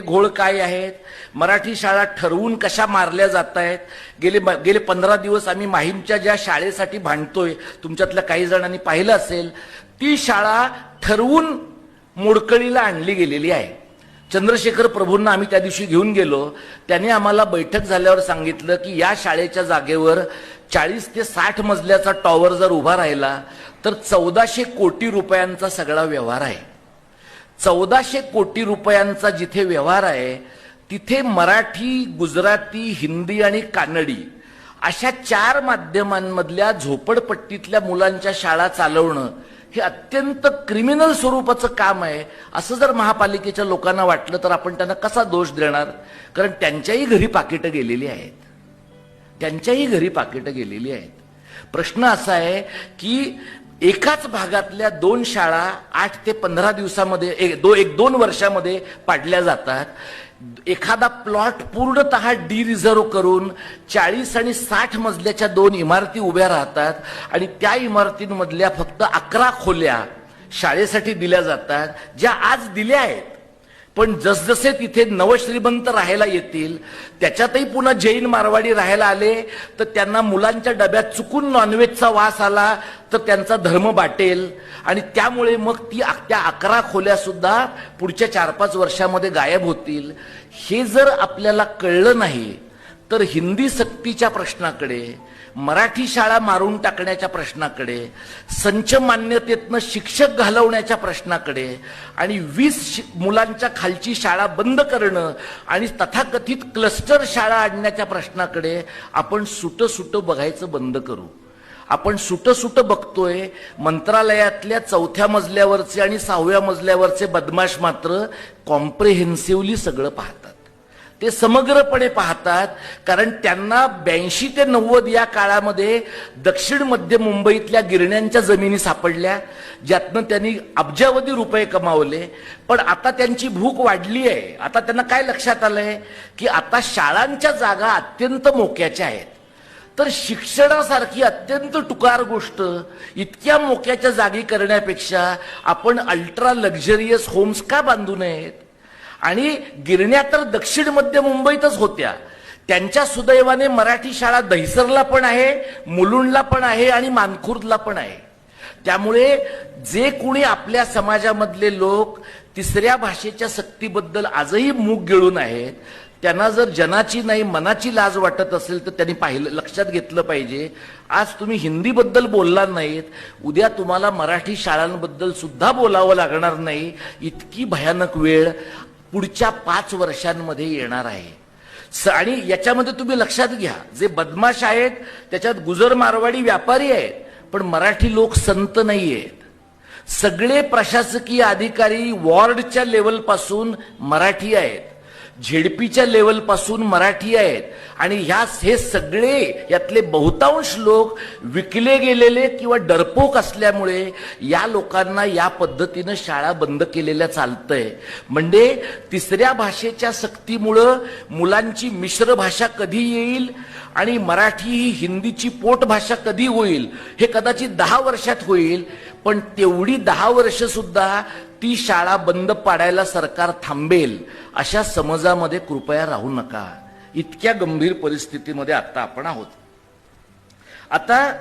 घोळ काय आहेत, मराठी शाळा ठरवून कशा मारल्या जात आहेत. गेले 15 दिवस आम्ही माहीमच्या ज्या शाळेसाठी भांडतोय, तुमच्यातल्या काही जणांनी पाहिलं असेल, ती शाळा ठरवून मोडकळीला आणली गेलेली आहे. चंद्रशेखर प्रभूंना आम्ही त्या दिवशी घेऊन गेलो. त्याने आम्हाला बैठक झाल्यावर सांगितलं की या शाळेच्या जागेवर 40 ते 60 मजल्याचा टॉवर जर उभा राहिला तर 1400 कोटी रुपयांचा सगळा व्यवहार आहे. 1400 कोटी रुपयांचा जिथे व्यवहार आहे तिथे मराठी, गुजराती, हिंदी आणि कानडी अशा 4 माध्यमांमधल्या झोपडपट्टीतल्या मुलांच्या शाळा चालवणं हे अत्यंत क्रिमिनल स्वरूपाचं काम आहे. असं जर महापालिकेच्या लोकांना वाटलं तर आपण त्यांना कसा दोष देणार? कारण त्यांच्याही घरी पाकिटं गेलेली आहेत, त्यांच्याही घरी पाकिटं गेलेली आहेत. प्रश्न असा आहे की एकाच भागातल्या 2 शाळा 8 ते 15 दिवसामध्ये एक 2 वर्षामध्ये पाडल्या जातात. एखादा प्लॉट पूर्णतः रिझर्व करून 40 आणि 60 मजल्याच्या 2 इमारती उभ्या राहतात आणि त्या इमारतींमधल्या फक्त 11 खोल्या शाळेसाठी दिल्या जातात, ज्या आज दिल्या आहेत. पण जसजसे तिथे नवश्रीमंत राहायला येतील, त्याच्यातही पुन्हा जैन मारवाडी राहायला आले तर त्यांना मुलांच्या डब्यात चुकून नॉनव्हेजचा वास आला तर त्यांचा धर्म बाटेल आणि त्यामुळे मग त्या 11 खोल्या सुद्धा पुढच्या 4-5 वर्षामध्ये गायब होतील. हे जर आपल्याला कळलं नाही तर हिंदी सक्तीच्या प्रश्नाकडे, मराठी शाळा मारून टाकण्याच्या प्रश्नाकडे, संच मान्यतेतनं शिक्षक घालवण्याच्या प्रश्नाकडे आणि 20 मुलांच्या खालची शाळा बंद करणं आणि तथाकथित क्लस्टर शाळा आणण्याच्या प्रश्नाकडे आपण सुट बघायचं बंद करू. आपण सुट बघतोय. मंत्रालयातल्या 4थ्या मजल्यावरचे आणि 6व्या मजल्यावरचे बदमाश मात्र कॉम्प्रिहेन्सिव्हली सगळं पाहतात, ते समग्रपणे पाहतात. कारण त्यांना 82 ते 90 या काळामध्ये दक्षिण मध्य मुंबईतल्या गिरण्यांच्या जमिनी सापडल्या, ज्यातनं त्यांनी अब्जावधी रुपये कमावले. पण आता त्यांची भूक वाढली आहे. आता त्यांना काय लक्षात आलंय की आता शाळांच्या जागा अत्यंत मोक्याच्या आहेत, तर शिक्षणासारखी अत्यंत टुकार गोष्ट इतक्या मोक्याच्या जागी करण्यापेक्षा आपण अल्ट्रा लक्झरियस होम्स का बांधू नयेत? आणि गिरण्या तर दक्षिण मध्य मुंबईतच होत्या. त्यांच्या सुदैवाने मराठी शाळा दहिसरला पण आहे, मुलुंडला पण आहे आणि मानखुर्दला पण आहे. त्यामुळे जे कोणी आपल्या समाजामधले लोक 3ऱ्या भाषेच्या सक्तीबद्दल आजही मूग गिळून आहेत, त्यांना जर जनाची नाही मनाची लाज वाटत असेल तर त्यांनी लक्षात घेतलं पाहिजे. आज तुम्ही हिंदीबद्दल बोलणार नाहीत, उद्या तुम्हाला मराठी शाळांबद्दल सुद्धा बोलावं लागणार नाही. इतकी भयानक वेळ पुढच्या 5 वर्षांमध्ये येणार आहे. आणि याच्यामध्ये तुम्ही लक्षात घ्या, जे बदमाश आहेत त्याच्यात गुजर मारवाडी व्यापारी आहेत, पण मराठी लोक संत नाही आहेत. सगळे प्रशासकीय अधिकारी वॉर्डच्या लेवलपासून मराठी आहेत, झेडपीच्या लेवलपासून मराठी आहेत आणि हे सगळे यातले बहुतांश लोक विकले गेलेले किंवा डरपोक असल्यामुळे या लोकांना या पद्धतीनं शाळा बंद केलेल्या चालतंय. म्हणजे 3ऱ्या भाषेच्या सक्तीमुळं मुलांची मिश्र भाषा कधी येईल आणि मराठी ही हिंदीची पोटभाषा कधी होईल हे कदाचित 10 वर्षात होईल. पण तेवढी 10 वर्ष सुद्धा ती शाळा बंद पाडायला सरकार थांबेल अशा समजामध्ये कृपया राहू नका. इतक्या गंभीर परिस्थितीमध्ये आता आपण आहोत. आता